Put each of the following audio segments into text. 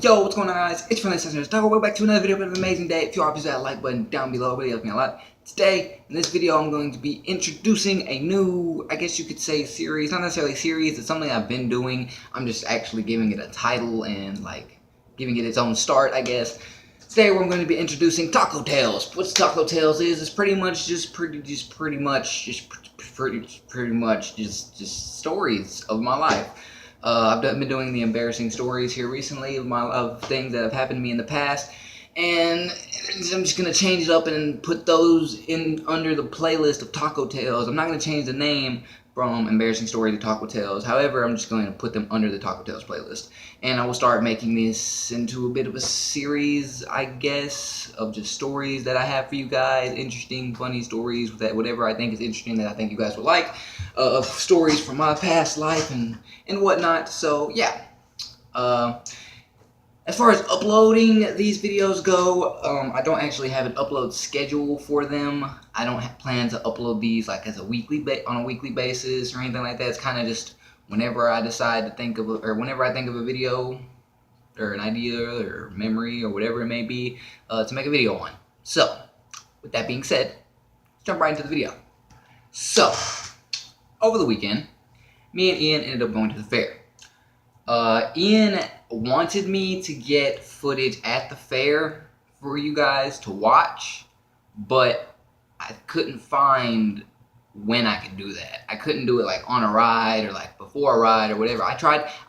Yo, what's going on, guys? It's Ep1. Welcome back to another video of an amazing day. If you are, please hit that like button down below. It really helps me a lot. Today, in this video, I'm going to be introducing a new, I guess you could say, series. Not necessarily a series. It's something I've been doing. I'm just actually giving it a title and giving it its own start, I guess. Today, we're going to be introducing Taco Tales. What Taco Tales is pretty much just stories of my life. I've been doing the embarrassing stories here recently of things that have happened to me in the past, and I'm just gonna change it up and put those in under the playlist of Taco Tales. I'm not gonna change the name from Embarrassing Story to Taco Tales. However, I'm just going to put them under the Taco Tales playlist, and I will start making this into a bit of a series, I guess, of just stories that I have for you guys, interesting, funny stories, that whatever I think is interesting that I think you guys will like, of stories from my past life and whatnot. So yeah. As far as uploading these videos go, I don't actually have an upload schedule for them. I don't plan to upload these like as a on a weekly basis or anything like that. It's kind of just whenever I decide to think of whenever I think of a video or an idea or memory or whatever it may be to make a video on. So, with that being said, let's jump right into the video. So, over the weekend, me and Ian ended up going to the fair. Ian wanted me to get footage at the fair for you guys to watch, but I couldn't find when I could do that. I couldn't do it like on a ride or like before a ride or whatever. I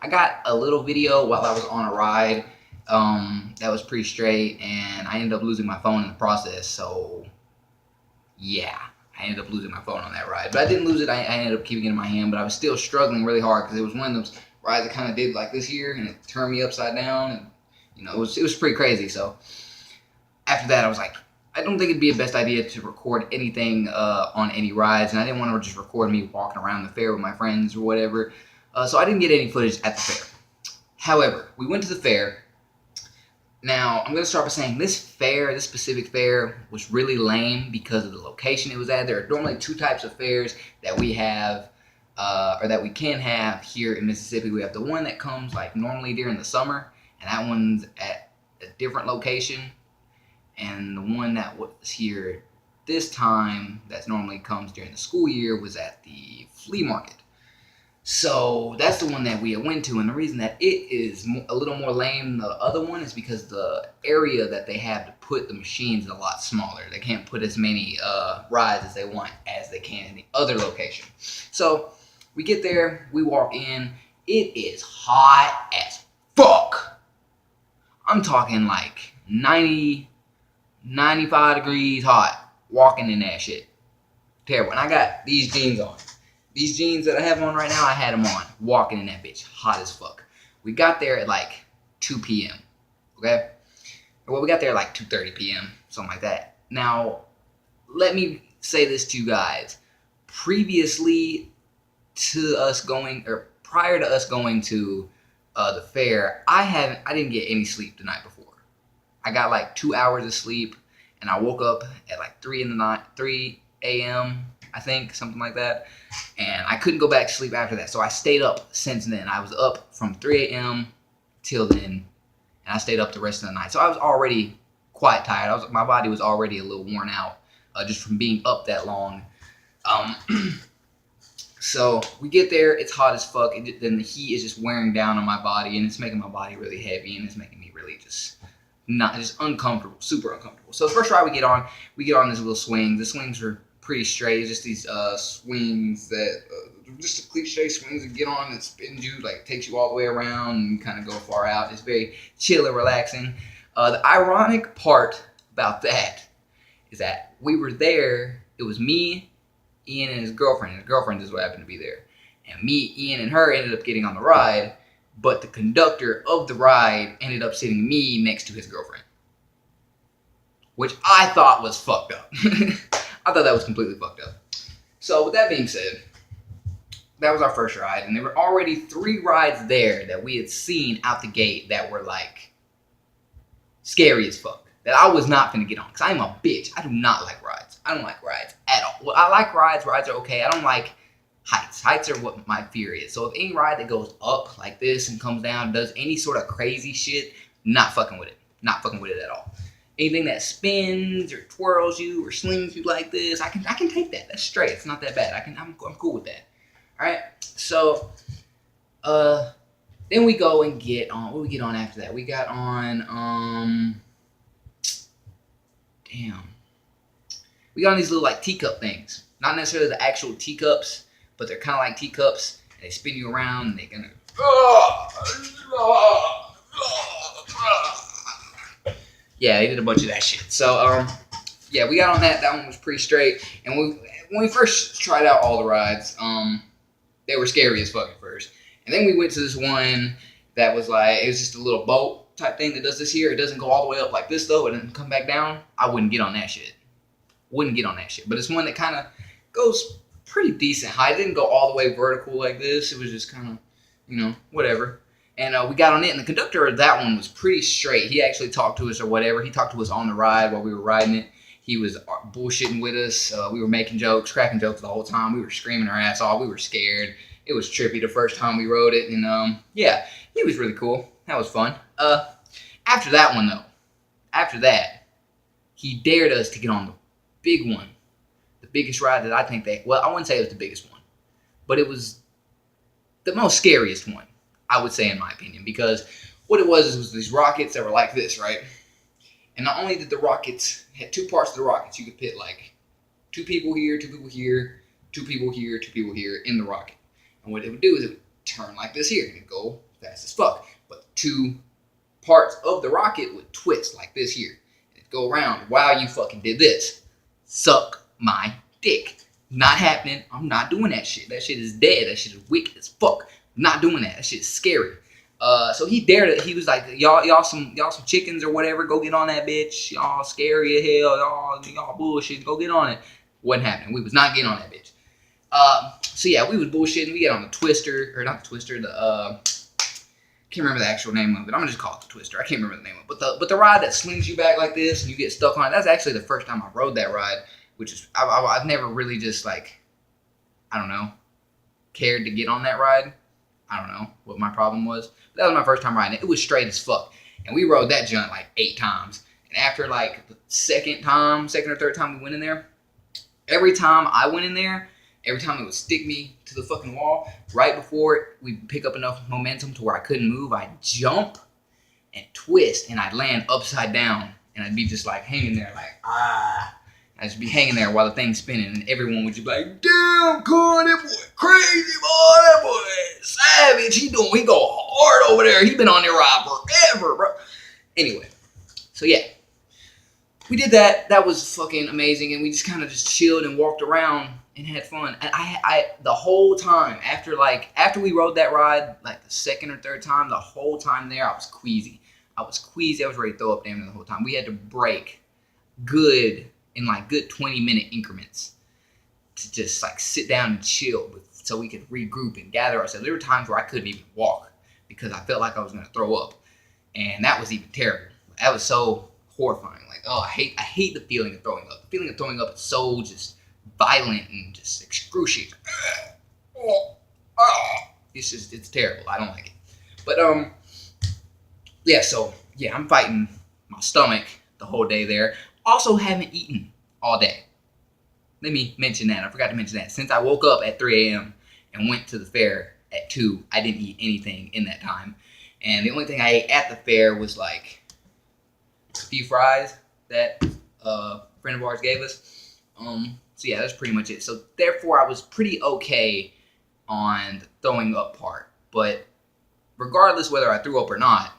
got a little video while I was on a ride that was pretty straight, and I ended up losing my phone in the process, so yeah. I ended up losing my phone on that ride, but I didn't lose it. I ended up keeping it in my hand, but I was still struggling really hard because it was one of those rides that kind of did like this here, and it turned me upside down, and it was pretty crazy. So after that, I was like, I don't think it'd be a best idea to record anything on any rides, and I didn't want to just record me walking around the fair with my friends or whatever. So I didn't get any footage at the fair. However, we went to the fair. Now, I'm going to start by saying this specific fair, was really lame because of the location it was at. There are normally two types of fairs that we have, or that we can have here in Mississippi. We have the one that comes like normally during the summer, and that one's at a different location. And the one that was here this time, that normally comes during the school year, was at the flea market. So that's the one that we went to, and the reason that it is a little more lame than the other one is because the area that they have to put the machines is a lot smaller. They can't put as many rides as they want as they can in the other location. So we get there, we walk in, it is hot as fuck. I'm talking like 90, 95 degrees hot walking in that shit. Terrible. And I got these jeans on. These jeans that I have on right now, I had them on, walking in that bitch, hot as fuck. We got there at like 2 p.m., okay? Well, we got there at like 2:30 p.m., something like that. Now, let me say this to you guys. Prior to us going to the fair, I didn't get any sleep the night before. I got like 2 hours of sleep, and I woke up at like 3 a.m., I think, something like that. And I couldn't go back to sleep after that. So I stayed up since then. I was up from 3 a.m. till then, and I stayed up the rest of the night. So I was already quite tired. My body was already a little worn out just from being up that long. So we get there. It's hot as fuck. Then the heat is just wearing down on my body, and it's making my body really heavy, and it's making me really just uncomfortable, super uncomfortable. So the first ride we get on this little swing. The swings were pretty straight. It's just these swings that just a cliche swings that get on and spins you, like takes you all the way around and kind of go far out. It's very chill and relaxing. The ironic part about that is that we were there. It was me, Ian, and his girlfriend. His girlfriend just happened to be there, and me, Ian, and her ended up getting on the ride. But the conductor of the ride ended up sitting me next to his girlfriend, which I thought was fucked up. I thought that was completely fucked up. So with that being said, that was our first ride, and there were already 3 rides there that we had seen out the gate that were like scary as fuck, that I was not gonna get on, because I'm a bitch. I do not like rides. I don't like rides at all. Well, I like rides. Rides are okay. I don't like heights. Heights are what my fear is. So if any ride that goes up like this and comes down, does any sort of crazy shit, Not fucking with it. Not fucking with it at all. Anything that spins or twirls you or slings you like this, I can take that. That's straight. It's not that bad. I'm cool with that. All right. So then we go and get on. What do we get on after that? We got on damn. We got on these little like teacup things. Not necessarily the actual teacups, but they're kind of like teacups. And they spin you around and they kind of. Yeah, they did a bunch of that shit. So yeah, we got on that. That one was pretty straight. And when we first tried out all the rides, they were scary as fuck at first. And then we went to this one that was like, it was just a little boat type thing that does this here. It doesn't go all the way up like this though, and then come back down. I wouldn't get on that shit. Wouldn't get on that shit. But it's one that kind of goes pretty decent height. It didn't go all the way vertical like this. It was just kind of, you know, whatever. And we got on it, and the conductor of that one was pretty straight. He actually talked to us or whatever. He talked to us on the ride while we were riding it. He was bullshitting with us. We were making jokes, cracking jokes the whole time. We were screaming our ass off. We were scared. It was trippy the first time we rode it. And yeah, he was really cool. That was fun. After that one, though, after that, he dared us to get on the big one. The biggest ride that I think well, I wouldn't say it was the biggest one, but it was the most scariest one, I would say, in my opinion, because what it was these rockets that were like this, right? And not only did the rockets had two parts of the rockets, you could put like 2 people here, 2 people here, 2 people here, 2 people here in the rocket. And what it would do is it would turn like this here and it'd go fast as fuck. But 2 parts of the rocket would twist like this here. It'd go around while you fucking did this. Suck my dick. Not happening. I'm not doing that shit. That shit is dead. That shit is wicked as fuck. I'm not doing that. That shit is scary. So he dared it. He was like, y'all some chickens or whatever. Go get on that bitch. Y'all scary as hell. Y'all bullshit. Go get on it. Wasn't happening. We was not getting on that bitch. So yeah, we was bullshitting. We got on the twister, or not the twister. The can't remember the actual name of it. I'm gonna just call it the twister. I can't remember the name of it. But the ride that slings you back like this and you get stuck on it. That's actually the first time I rode that ride, which is I've never really just like, I don't know, cared to get on that ride. I don't know what my problem was. But that was my first time riding it. It was straight as fuck. And we rode that joint like 8 times. And after like the second or third time we went in there, every time I went in there, every time it would stick me to the fucking wall, right before we pick up enough momentum to where I couldn't move, I'd jump and twist and I'd land upside down. And I'd be just like hanging there like, ah. I'd just be hanging there while the thing's spinning, and everyone would just be like, damn, God, that boy crazy, boy, that boy savage. He go hard over there. He been on that ride forever, bro. Anyway, so yeah, we did that. That was fucking amazing, and we just kind of just chilled and walked around and had fun. And I the whole time, after we rode that ride, like the second or third time, the whole time there, I was queasy. I was ready to throw up damn near the whole time. We had to break in good 20-minute increments to just like sit down and chill so we could regroup and gather ourselves. There were times where I couldn't even walk because I felt like I was going to throw up, and that was even terrible. That was so horrifying. Like, oh, I hate the feeling of throwing up. The feeling of throwing up is so just violent and just excruciating. It's terrible. I don't like it. But yeah, so yeah, I'm fighting my stomach the whole day there. Also haven't eaten all day. Let me mention that. I forgot to mention that. Since I woke up at 3 a.m. and went to the fair at 2, I didn't eat anything in that time. And the only thing I ate at the fair was like a few fries that a friend of ours gave us. So yeah, that's pretty much it. So therefore, I was pretty okay on the throwing up part. But regardless whether I threw up or not,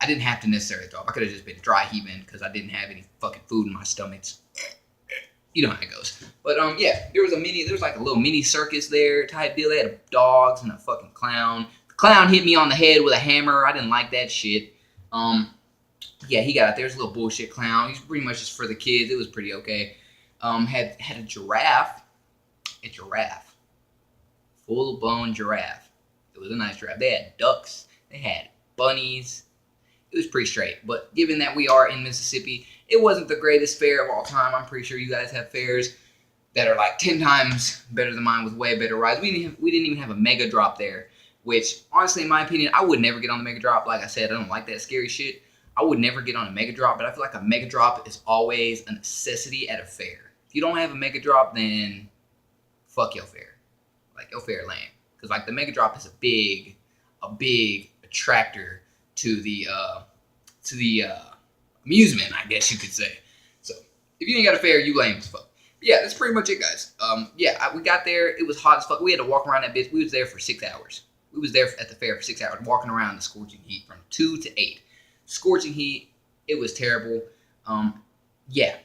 I didn't have to necessarily throw up. I could have just been dry heaving because I didn't have any fucking food in my stomach. You know how it goes. But yeah, there was like a little mini circus there type deal. They had dogs and a fucking clown. The clown hit me on the head with a hammer. I didn't like that shit. Yeah, he got out there. There's a little bullshit clown. He's pretty much just for the kids. It was pretty okay. Had a giraffe. Full-blown giraffe. It was a nice giraffe. They had ducks. They had bunnies. It was pretty straight. But given that we are in Mississippi, it wasn't the greatest fair of all time. I'm pretty sure you guys have fairs that are like 10 times better than mine with way better rides. We didn't even have a mega drop there. which honestly, in my opinion, I would never get on the Mega Drop. Like I said, I don't like that scary shit. I would never get on a Mega Drop, but I feel like a Mega Drop is always a necessity at a fair. If you don't have a Mega Drop, then fuck your fair. Like, your fair lame. Because, like, the Mega Drop is a big attractor to the amusement, I guess you could say. So, if you ain't got a fair, you lame as fuck. But yeah, that's pretty much it, guys. We got there. It was hot as fuck. We had to walk around that bitch. We was there for 6 hours. We was there at the fair for 6 hours, walking around the scorching heat from 2 to 8. Scorching heat. It was terrible. Yeah.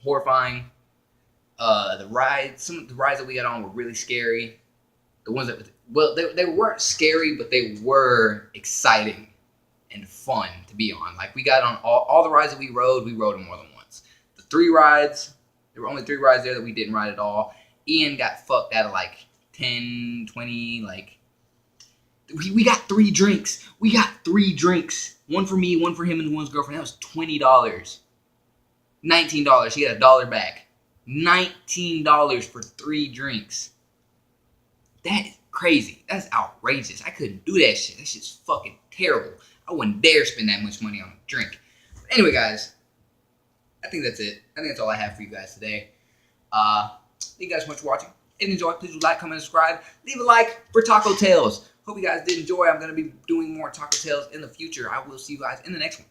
Horrifying. Some of the rides that we got on were really scary. The ones that, well, they weren't scary, but they were exciting and fun to be on. Like, we got on all the rides that we rode them more than once. The 3 rides, there were only 3 rides there that we didn't ride at all. Ian got fucked out of like 10, 20, like, we got 3 drinks. We got 3 drinks. One for me, one for him, and one's girlfriend. That was $20. $19. He got $1 back. $19 for 3 drinks. That is crazy. That's outrageous. I couldn't do that shit. That shit's fucking terrible. I wouldn't dare spend that much money on a drink. But anyway, guys, I think that's it. I think that's all I have for you guys today. Thank you guys so much for watching. If you enjoyed, please like, comment, and subscribe. Leave a like for Taco Tales. Hope you guys did enjoy. I'm going to be doing more Taco Tales in the future. I will see you guys in the next one.